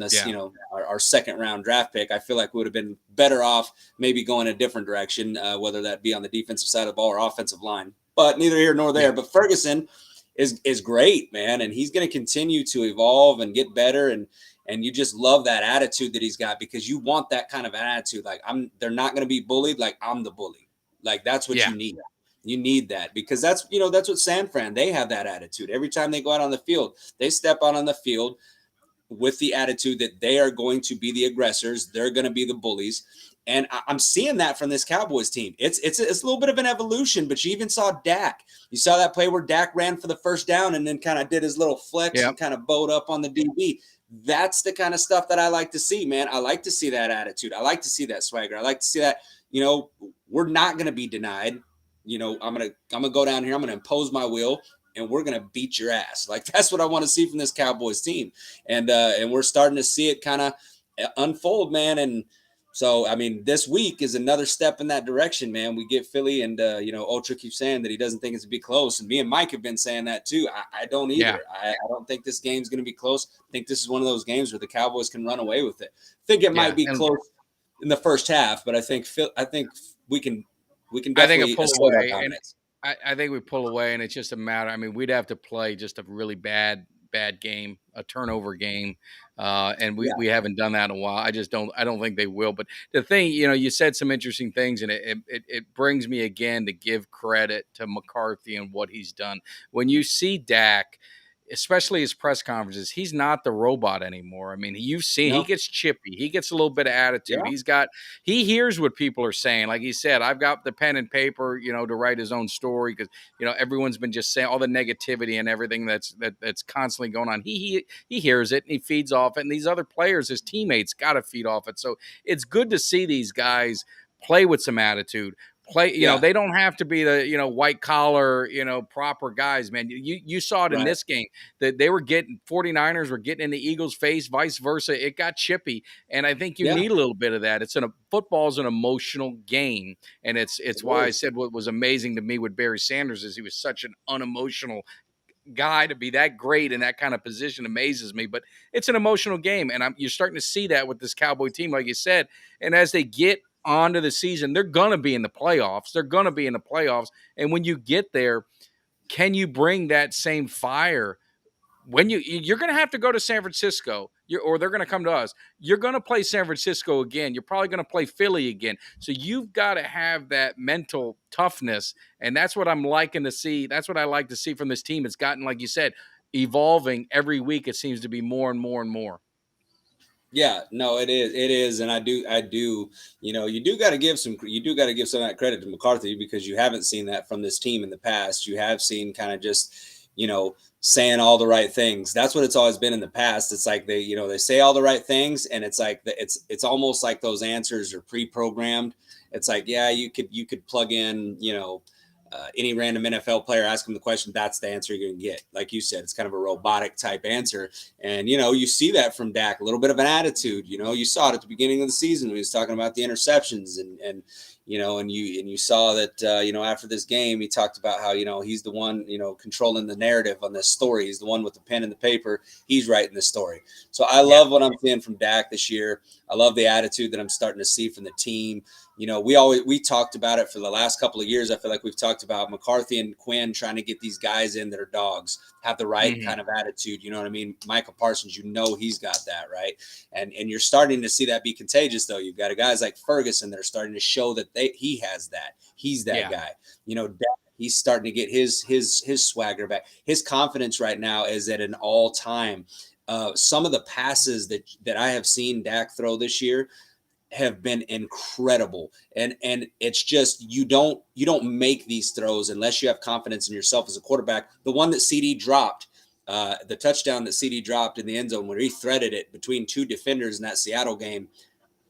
this, our second round draft pick. I feel like we would have been better off maybe going a different direction, whether that be on the defensive side of the ball or offensive line, but neither here nor there. But Ferguson is great, man. And he's going to continue to evolve and get better. And you just love that attitude that he's got, because you want that kind of attitude. Like they're not going to be bullied. Like I'm the bully. Like that's what you need. You need that, because that's what San Fran, they have that attitude. Every time they go out on the field, they step out on the field with the attitude that they are going to be the aggressors. They're going to be the bullies. And I'm seeing that from this Cowboys team. It's a little bit of an evolution, but you even saw Dak. You saw that play where Dak ran for the first down and then kind of did his little flex and kind of bowed up on the DB. That's the kind of stuff that I like to see, man. I like to see that attitude. I like to see that swagger. I like to see that, we're not going to be denied. I'm gonna go down here. I'm gonna impose my will, and we're gonna beat your ass. Like that's what I want to see from this Cowboys team, and we're starting to see it kind of unfold, man. And So, I mean, this week is another step in that direction, man. We get Philly, and Ultra keeps saying that he doesn't think it's to be close, and me and Mike have been saying that too. I don't either. Yeah. I don't think this game's going to be close. I think this is one of those games where the Cowboys can run away with it. I think it might be close in the first half, but I think we can definitely pull away, and I think we pull away, and it's just a matter. I mean, we'd have to play just a really bad game, a turnover game, and we haven't done that in a while. I don't think they will. But the thing, you said some interesting things, and it brings me again to give credit to McCarthy and what he's done. When you see Dak, especially his press conferences, he's not the robot anymore. I mean, you've seen he gets chippy. He gets a little bit of attitude. Yeah. He hears what people are saying. Like he said, I've got the pen and paper, to write his own story because, everyone's been just saying all the negativity and everything that's constantly going on. He hears it and he feeds off it. And these other players, his teammates, got to feed off it. So it's good to see these guys play with some attitude. They don't have to be the, white collar, proper guys, man. You saw it in this game that they were 49ers were getting in the Eagles' face, vice versa. It got chippy. And I think you need a little bit of that. Football's an emotional game. And it's why I said what was amazing to me with Barry Sanders is he was such an unemotional guy. To be that great in that kind of position amazes me, but it's an emotional game. And you're starting to see that with this Cowboy team, like you said. And as they get onto the season, they're going to be in the playoffs. And when you get there, can you bring that same fire? When you're going to have to go to San Francisco, or they're going to come to us. You're going to play San Francisco again. You're probably going to play Philly again. So you've got to have that mental toughness, and that's what I'm liking to see. That's what I like to see from this team. It's gotten, like you said, evolving every week. It seems to be more and more and more. Yeah, no, it is. And I do, you do got to give some of that credit to McCarthy because you haven't seen that from this team in the past. You have seen kind of just, saying all the right things. That's what it's always been in the past. It's like they say all the right things, and it's like it's almost like those answers are pre-programmed. It's like, yeah, you could plug in, any random NFL player, ask him the question, that's the answer you're going to get. Like you said, it's kind of a robotic type answer. And, you see that from Dak, a little bit of an attitude. You saw it at the beginning of the season when he was talking about the interceptions and you saw that, after this game, he talked about how, he's the one, controlling the narrative on this story. He's the one with the pen and the paper. He's writing the story. So I love what I'm seeing from Dak this year. I love the attitude that I'm starting to see from the team. We talked about it for the last couple of years. I feel like we've talked about McCarthy and Quinn trying to get these guys in that are dogs, have the right kind of attitude. You know what I mean? Michael Parsons, he's got that, right? And you're starting to see that be contagious, though. You've got guys like Ferguson that are starting to show that he has that. He's that guy. He's starting to get his swagger back. His confidence right now is at an all-time. Some of the passes that I have seen Dak throw this year have been incredible. And it's just, you don't make these throws unless you have confidence in yourself as a quarterback. The one that CD dropped, the touchdown that CD dropped in the end zone where he threaded it between two defenders in that Seattle game.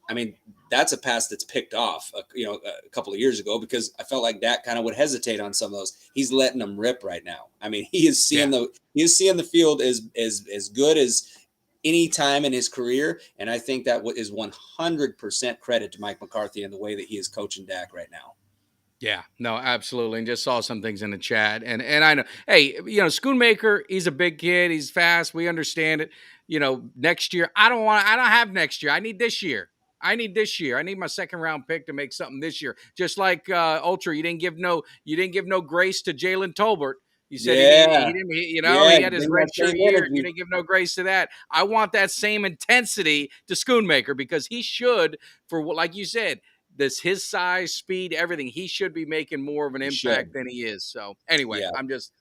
I mean, that's a pass that's picked off, a couple of years ago because I felt like Dak kind of would hesitate on some of those. He's letting them rip right now. I mean, he is seeing the field as good as any time in his career. And I think that is 100% credit to Mike McCarthy and the way that he is coaching Dak right now. Yeah, no, absolutely. And just saw some things in the chat. And I know, hey, Schoonmaker, he's a big kid. He's fast. We understand it. Next year, I don't have next year. I need this year. I need my second round pick to make something this year. Just like Ultra, you didn't give no grace to Jalen Tolbert. You said he had his redshirt year. You didn't give no grace to that. I want that same intensity to Schoonmaker because he should, like you said, his size, speed, everything. He should be making more of an impact than he is. So anyway, I'm just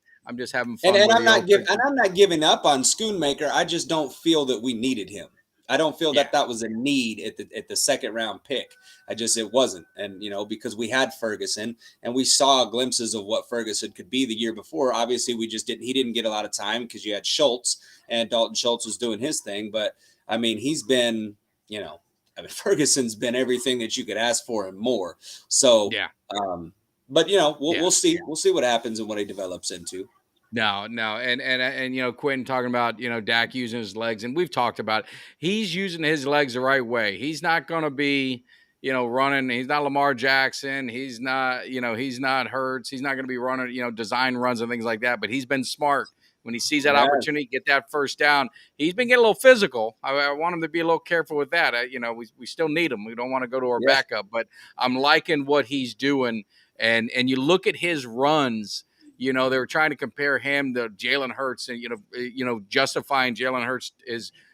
having fun. And I'm not giving up on Schoonmaker. I just don't feel that we needed him. I don't feel that was a need at the second round pick. It wasn't. And, because we had Ferguson and we saw glimpses of what Ferguson could be the year before. Obviously he didn't get a lot of time because you had Schultz and Dalton Schultz was doing his thing. But I mean, he's been, Ferguson's been everything that you could ask for and more. So, but we'll see. We'll see what happens and what he develops into. No, no, and Quentin talking about Dak using his legs, and we've talked about it. He's using his legs the right way. He's not going to be running. He's not Lamar Jackson. He's not he's not Hurts. He's not going to be running design runs and things like that. But he's been smart when he sees that opportunity, get that first down. He's been getting a little physical. I want him to be a little careful with that. We still need him. We don't want to go to our backup, but I'm liking what he's doing. And you look at his runs. They were trying to compare him to Jalen Hurts and, justifying Jalen Hurts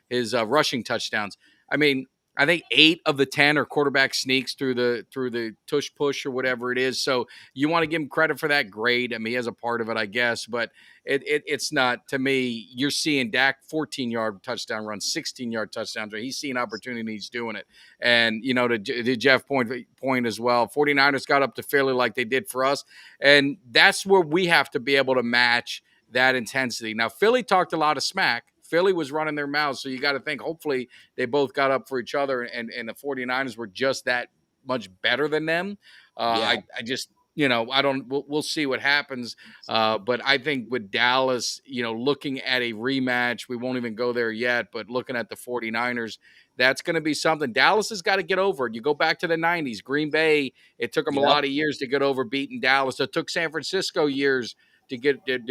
his rushing touchdowns. I mean, I think 8 of the 10 are quarterback sneaks through the tush push or whatever it is. So you want to give him credit for that grade. I mean, he has a part of it, I guess, but it's not, to me. You're seeing Dak 14-yard touchdown runs, 16-yard touchdowns. Right? He's seeing opportunity. He's doing it. And, to Jeff point as well, 49ers got up to Philly like they did for us. And that's where we have to be able to match that intensity. Now, Philly talked a lot of smack. Philly was running their mouths. So you got to think, hopefully they both got up for each other, and the 49ers were just that much better than them. I just, we'll see what happens. But I think with Dallas, looking at a rematch, we won't even go there yet, but looking at the 49ers, that's going to be something. Dallas has got to get over it. You go back to the 90s, Green Bay, it took them a lot of years to get over beating Dallas. It took San Francisco years to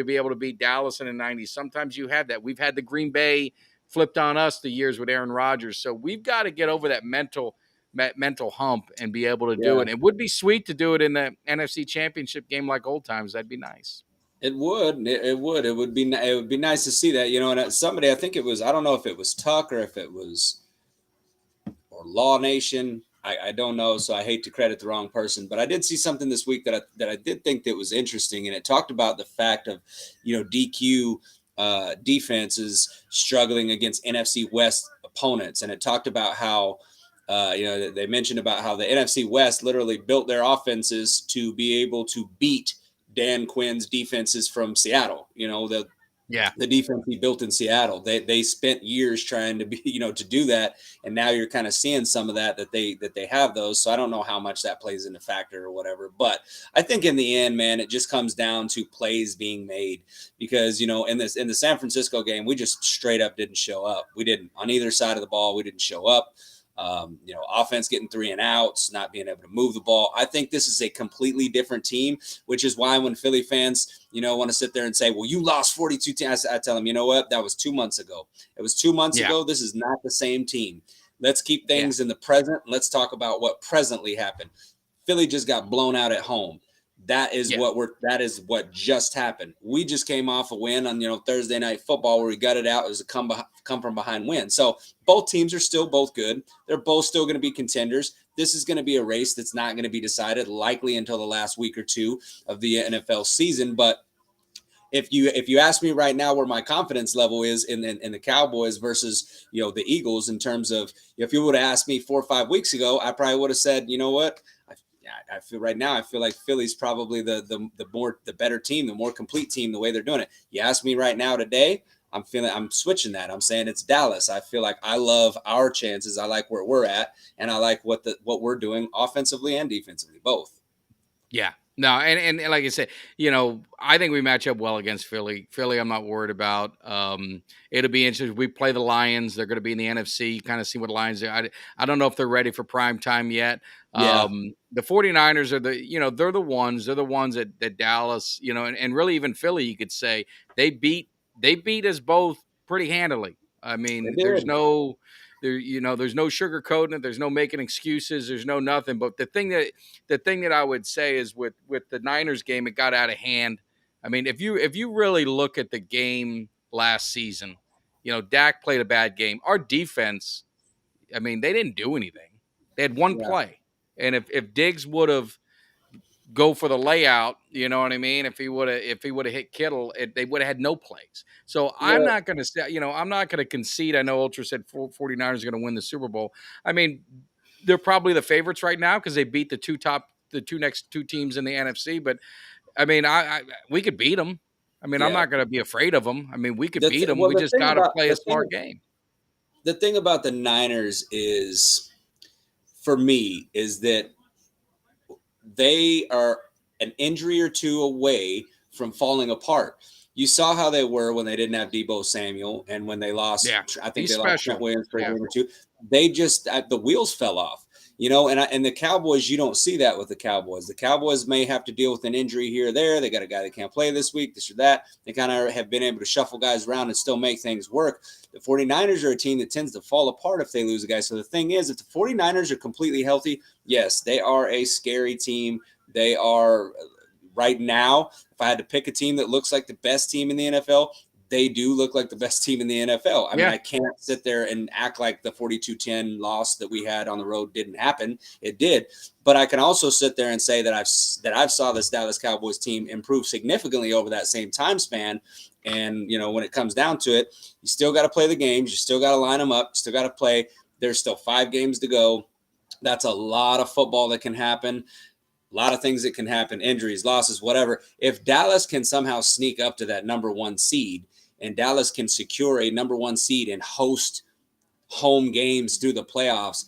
be able to beat Dallas in the 90s. Sometimes you have that. We've had the Green Bay flipped on us the years with Aaron Rodgers. So we've got to get over that mental hump and be able to do it. It would be sweet to do it in the NFC Championship game like old times. That'd be nice. It would. It would be nice to see that, and somebody, I think it was, I don't know if it was Tuck or if it was or Law Nation. I don't know, so I hate to credit the wrong person, but I did see something this week that I did think that was interesting, and it talked about the fact of, DQ defenses struggling against NFC West opponents, and it talked about how, they mentioned about how the NFC West literally built their offenses to be able to beat Dan Quinn's defenses from Seattle. The defense he built in Seattle. They spent years trying to be, to do that, and now you're kind of seeing some of that they have those. So I don't know how much that plays into factor or whatever, but I think in the end, man, it just comes down to plays being made, because in the San Francisco game, we just straight up didn't show up. We didn't, on either side of the ball. We didn't show up. Offense getting 3 and outs, not being able to move the ball. I think this is a completely different team, which is why when Philly fans, want to sit there and say, well, you lost 42 teams, I tell them, you know what? That was 2 months ago. It was 2 months ago. This is not the same team. Let's keep things in the present. Let's talk about what presently happened. Philly just got blown out at home. That is what just happened. We just came off a win on, Thursday Night Football where we gutted out. It was a come from behind win. So both teams are still both good. They're both still going to be contenders. This is going to be a race that's not going to be decided likely until the last week or two of the NFL season. But if you ask me right now where my confidence level is in the Cowboys versus, the Eagles, in terms of, if you would have asked me 4 or 5 weeks ago, I probably would have said, you know what? I feel right now, I feel like Philly's probably the better team, the more complete team, the way they're doing it. You ask me right now today, I'm switching that. I'm saying it's Dallas. I feel like I love our chances. I like where we're at, and I like what we're doing offensively and defensively, both. Yeah. No, and like I said, I think we match up well against Philly. Philly, I'm not worried about. It'll be interesting. We play the Lions. They're going to be in the NFC. You kind of see what Lions do. I don't know if they're ready for prime time yet. The 49ers are they're the ones. They're the ones that Dallas, and really even Philly, you could say they beat us both pretty handily. I mean, there's no sugarcoating it. There's no making excuses. There's no nothing. But the thing that I would say is with the Niners game, it got out of hand. I mean, if you really look at the game last season, Dak played a bad game. Our defense, I mean, they didn't do anything. They had one play. And if Diggs would have go for the layout, you know what I mean? If he would have hit Kittle, they would have had no plays. So I'm not going to say, I'm not going to concede. I know Ultra said 49ers are going to win the Super Bowl. I mean, they're probably the favorites right now because they beat the next two teams in the NFC. But I mean, we could beat them. I mean, I'm not going to be afraid of them. I mean, we could beat them. We just got to play a smart game. The thing about the Niners is, for me, is that they are an injury or two away from falling apart. you saw how they were when they didn't have Debo Samuel, and when they lost, Yeah, I think he's they lost special. Trent Williams for a Yeah. game or two. They just the wheels fell off, you know. And the Cowboys, you don't see that with the Cowboys. The Cowboys may have to deal with an injury here or there. They got a guy that can't play this week, this or that. They kind of have been able to shuffle guys around and still make things work. The 49ers are a team that tends to fall apart if they lose a guy. So the thing is, if the 49ers are completely healthy, yes, they are a scary team. They are right now, if I had to pick a team that looks like the best team in the NFL, they do look like the best team in the NFL. I mean, I can't sit there and act like the 42-10 loss that we had on the road didn't happen. It did. But I can also sit there and say that I've saw this Dallas Cowboys team improve significantly over that same time span. And, you know, when it comes down to it, you still got to play the games. You still got to line them up. You still got to play. There's still 5 games to go. That's a lot of football that can happen. A lot of things that can happen, injuries, losses, whatever. If Dallas can somehow sneak up to that number 1 seed, and Dallas can secure a number 1 seed and host home games through the playoffs,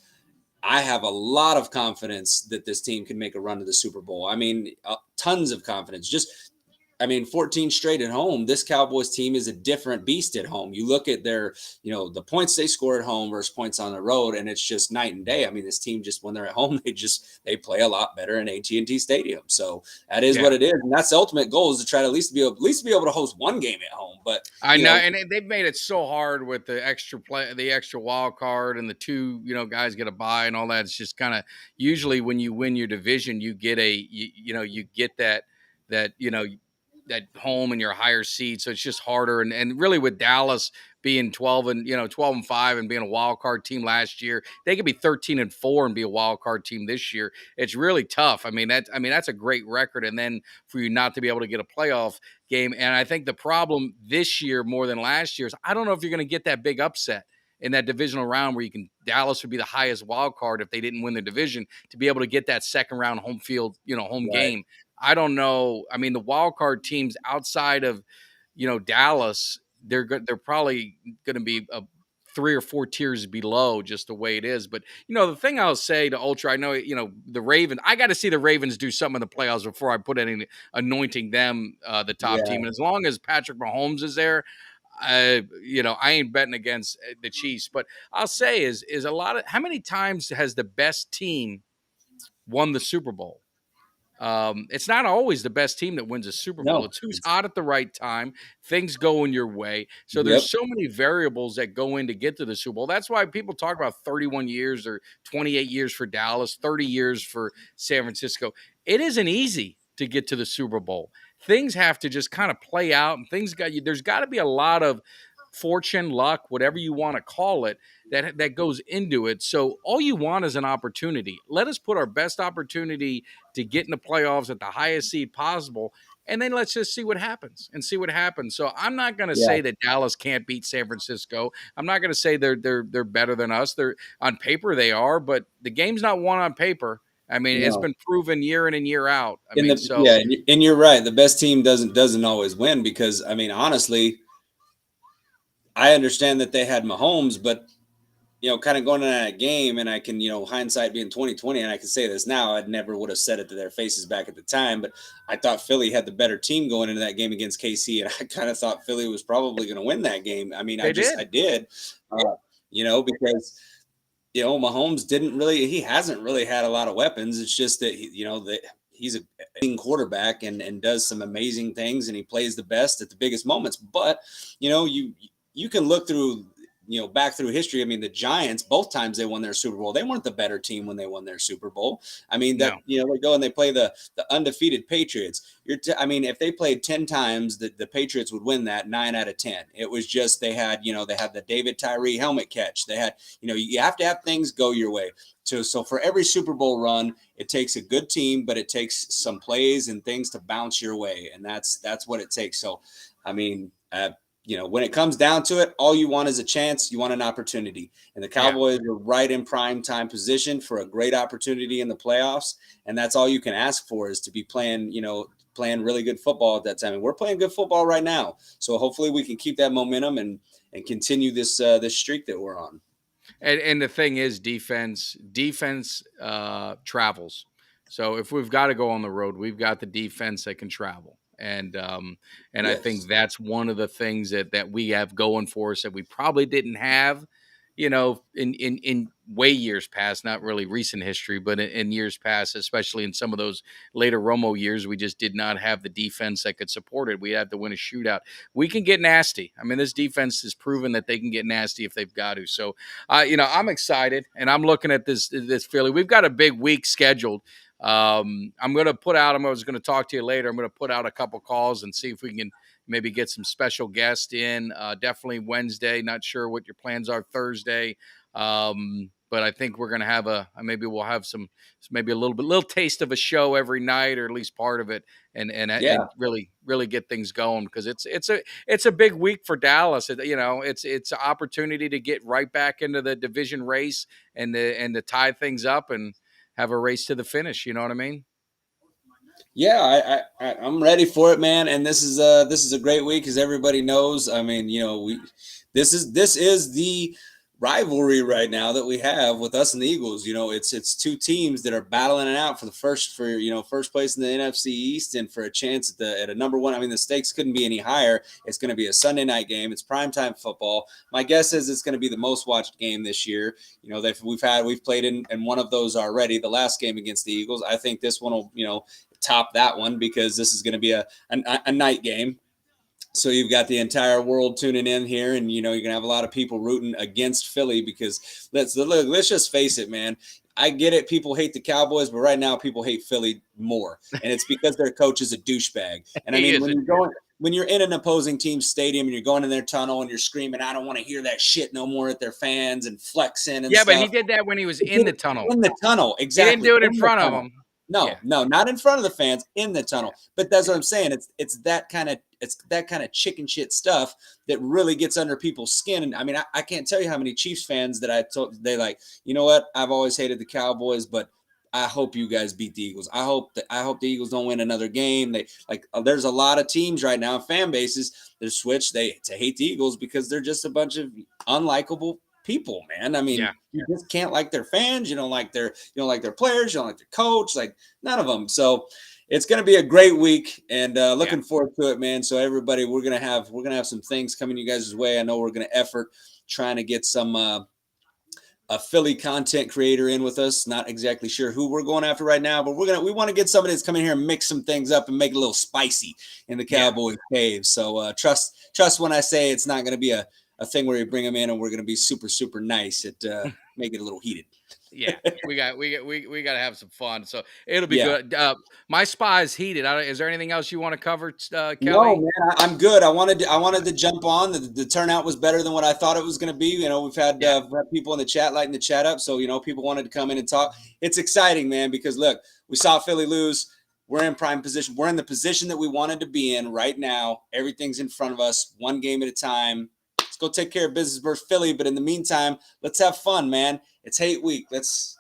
I have a lot of confidence that this team can make a run to the Super Bowl. I mean, tons of confidence. 14 straight at home. This Cowboys team is a different beast at home. You look at their, you know, the points they score at home versus points on the road, and it's just night and day. I mean, this team just, when they're at home, they play a lot better in AT&T Stadium. So that is what it is, and that's the ultimate goal, is to try to at least be able to host one game at home. But I know, and they've made it so hard with the extra wild card, and the 2, you know, guys get a bye and all that. It's just kind of, usually when you win your division, you get you get that home and your higher seed. So it's just harder. And really with Dallas being 12-5 and being a wild card team last year, they could be 13-4 and be a wild card team this year. It's really tough. That's a great record. And then for you not to be able to get a playoff game. And I think the problem this year more than last year is, I don't know if you're going to get that big upset in that divisional round where Dallas would be the highest wild card if they didn't win the division, to be able to get that second round home field, home game. I don't know. I mean, the wild card teams outside of, Dallas, they're probably going to be 3 or 4 tiers below, just the way it is. But, the thing I'll say to Ultra, I know, the Ravens, I got to see the Ravens do something in the playoffs before I put any anointing them the top team. And as long as Patrick Mahomes is there, I ain't betting against the Chiefs. But I'll say is how many times has the best team won the Super Bowl? It's not always the best team that wins a Super Bowl. It's who's hot at the right time. Things going your way. So there's so many variables that go in to get to the Super Bowl. That's why people talk about 31 years or 28 years for Dallas, 30 years for San Francisco. It isn't easy to get to the Super Bowl. Things have to just kind of play out, and there's got to be a lot of fortune, luck, whatever you want to call it, that goes into it. So all you want is an opportunity. Let us put our best opportunity to get in the playoffs at the highest seed possible, and then let's just see what happens. So I'm not going to say that Dallas can't beat San Francisco. I'm not going to say they're better than us. They're on paper they are, but the game's not won on paper. I mean, it's been proven year in and year out. And you're right. The best team doesn't always win, because honestly, I understand that they had Mahomes, but kind of going into that game, and I can, hindsight being 2020, and I can say this now, I never would have said it to their faces back at the time, but I thought Philly had the better team going into that game against KC, and I kind of thought Philly was probably going to win that game. I mean, I did, because Mahomes hasn't really had a lot of weapons. It's just that he's a quarterback and does some amazing things, and he plays the best at the biggest moments. But you can look through back through history. I mean, the Giants, both times they won their Super Bowl, they weren't the better team when they won their Super Bowl. I mean, they go and they play the undefeated Patriots. If they played 10 times, the Patriots would win that 9 out of 10. It was just, they had the David Tyree helmet catch. They had, you have to have things go your way. So for every Super Bowl run, it takes a good team, but it takes some plays and things to bounce your way. And that's what it takes. So, when it comes down to it, all you want is a chance. You want an opportunity. And the Cowboys are right in prime time position for a great opportunity in the playoffs. And that's all you can ask for, is to be playing really good football at that time. And we're playing good football right now. So hopefully we can keep that momentum and continue this streak that we're on. And the thing is, defense travels. So if we've got to go on the road, we've got the defense that can travel. And I think that's one of the things that we have going for us that we probably didn't have, in way years past, not really recent history, but in years past, especially in some of those later Romo years, we just did not have the defense that could support it. We had to win a shootout. We can get nasty. I mean, this defense has proven that they can get nasty if they've got to. So, I'm excited, and I'm looking at this Philly. We've got a big week scheduled. I'm going to put out, I was going to talk to you later. I'm going to put out a couple calls and see if we can maybe get some special guests in. Definitely Wednesday. Not sure what your plans are Thursday. But I think we're going to have maybe we'll have maybe a little taste of a show every night, or at least part of it, and really, really get things going, because it's a big week for Dallas. It's an opportunity to get right back into the division race and to tie things up and have a race to the finish. You know what I mean? Yeah, I'm ready for it, man. And this is a great week, as everybody knows. I mean, this is the rivalry right now that we have with us and the Eagles. It's two teams that are battling it out for first place in the NFC East and for a chance at a number one. I mean, the stakes couldn't be any higher. It's going to be a Sunday night game. It's primetime football. My guess is it's going to be the most watched game this year. We've played in one of those already. The last game against the Eagles. I think this one will top that one, because this is going to be a night game. So you've got the entire world tuning in here, and you're gonna have a lot of people rooting against Philly, because let's just face it, man. I get it. People hate the Cowboys, but right now people hate Philly more, and it's because their coach is a douchebag. And I mean, when you're in an opposing team's stadium and you're going in their tunnel and you're screaming, "I don't want to hear that shit no more," at their fans and flexing and stuff. But he did that when he was in the tunnel. In the tunnel, exactly. He didn't do it in front of them. No, not in front of the fans, in the tunnel. But that's what I'm saying. It's that kind of chicken shit stuff that really gets under people's skin. And I mean, I can't tell you how many Chiefs fans that I told, they like, you know what? I've always hated the Cowboys, but I hope you guys beat the Eagles. I hope the Eagles don't win another game. There's a lot of teams right now, fan bases, that switch to hate the Eagles because they're just a bunch of unlikable people, man. I mean, you just can't like their fans. You don't like their players. You don't like their coach. Like, none of them. So it's going to be a great week, and looking forward to it, man. So everybody, we're gonna have some things coming you guys' way. I know we're gonna effort trying to get some a Philly content creator in with us. Not exactly sure who we're going after right now, but we want to get somebody that's coming here and mix some things up and make it a little spicy in the Cowboys cave. So trust when I say it's not going to be a thing where you bring them in and we're going to be super, super nice at make it a little heated. Yeah, we got to have some fun. So it'll be good. My spy is heated. Is there anything else you want to cover, Kelly? No, man, I'm good. I wanted to jump on. The turnout was better than what I thought it was going to be. We've had people in the chat lighting the chat up. So, people wanted to come in and talk. It's exciting, man, because look, we saw Philly lose. We're in prime position. We're in the position that we wanted to be in right now. Everything's in front of us, one game at a time. Go take care of business versus Philly, but in the meantime, let's have fun, man. It's hate week. Let's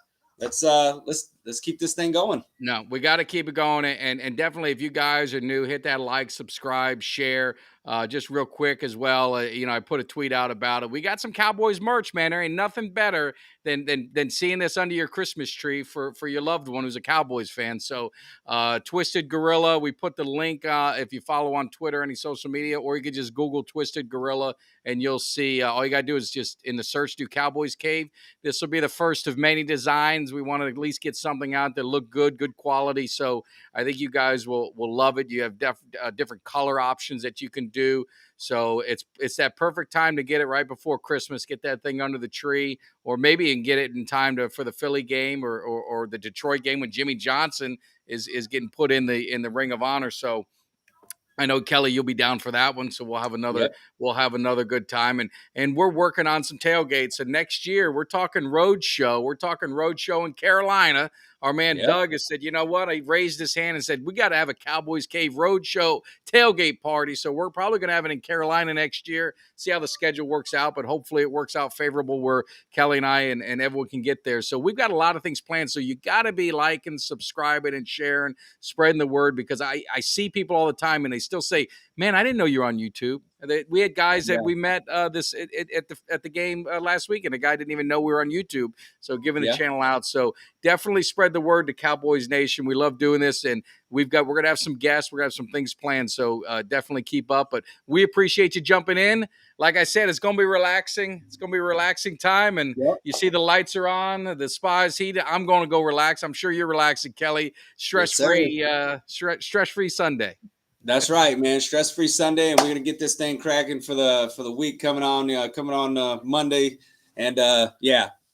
keep this thing going. No, we got to keep it going, and definitely, if you guys are new, hit that like, subscribe, share. Just real quick as well, I put a tweet out about it. We got some Cowboys merch, man. There ain't nothing better than seeing this under your Christmas tree for your loved one who's a Cowboys fan. So, Twisted Gorilla, we put the link if you follow on Twitter, any social media, or you could just Google Twisted Gorilla, and you'll see. All you got to do is just in the search do Cowboys Cave. This will be the first of many designs. We want to at least get something out that look good quality. So I think you guys will love it. You have different color options that you can do. So it's that perfect time to get it right before Christmas. Get that thing under the tree, or maybe you can get it in time for the Philly game or the Detroit game when Jimmy Johnson is getting put in the Ring of Honor. So I know, Kelly, you'll be down for that one, so we'll have another good time, and we're working on some tailgates. And next year we're talking road show. We're talking road show in Carolina. Our man Doug has said, you know what? He raised his hand and said, we got to have a Cowboys Cave road show tailgate party. So we're probably going to have it in Carolina next year. See how the schedule works out, but hopefully it works out favorable where Kelly and I and everyone can get there. So we've got a lot of things planned. So you got to be liking, subscribing, and sharing, spreading the word, because I see people all the time and they still say, Man, I didn't know you were on YouTube. We had guys that Yeah. we met at the game last week, and a guy didn't even know we were on YouTube. So giving the channel out. So definitely spread the word to Cowboys Nation. We love doing this, and we're gonna have some guests. We're gonna have some things planned. So definitely keep up. But we appreciate you jumping in. Like I said, it's gonna be relaxing. It's gonna be a relaxing time, and you see the lights are on, the spa's heated. I'm gonna go relax. I'm sure you're relaxing, Kelly. Stress-free, stress-free Sunday. That's right, man. Stress-free Sunday, and we're gonna get this thing cracking for the week coming on Monday, and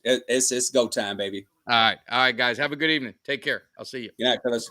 it's go time, baby. All right, guys. Have a good evening. Take care. I'll see you. Good night, fellas.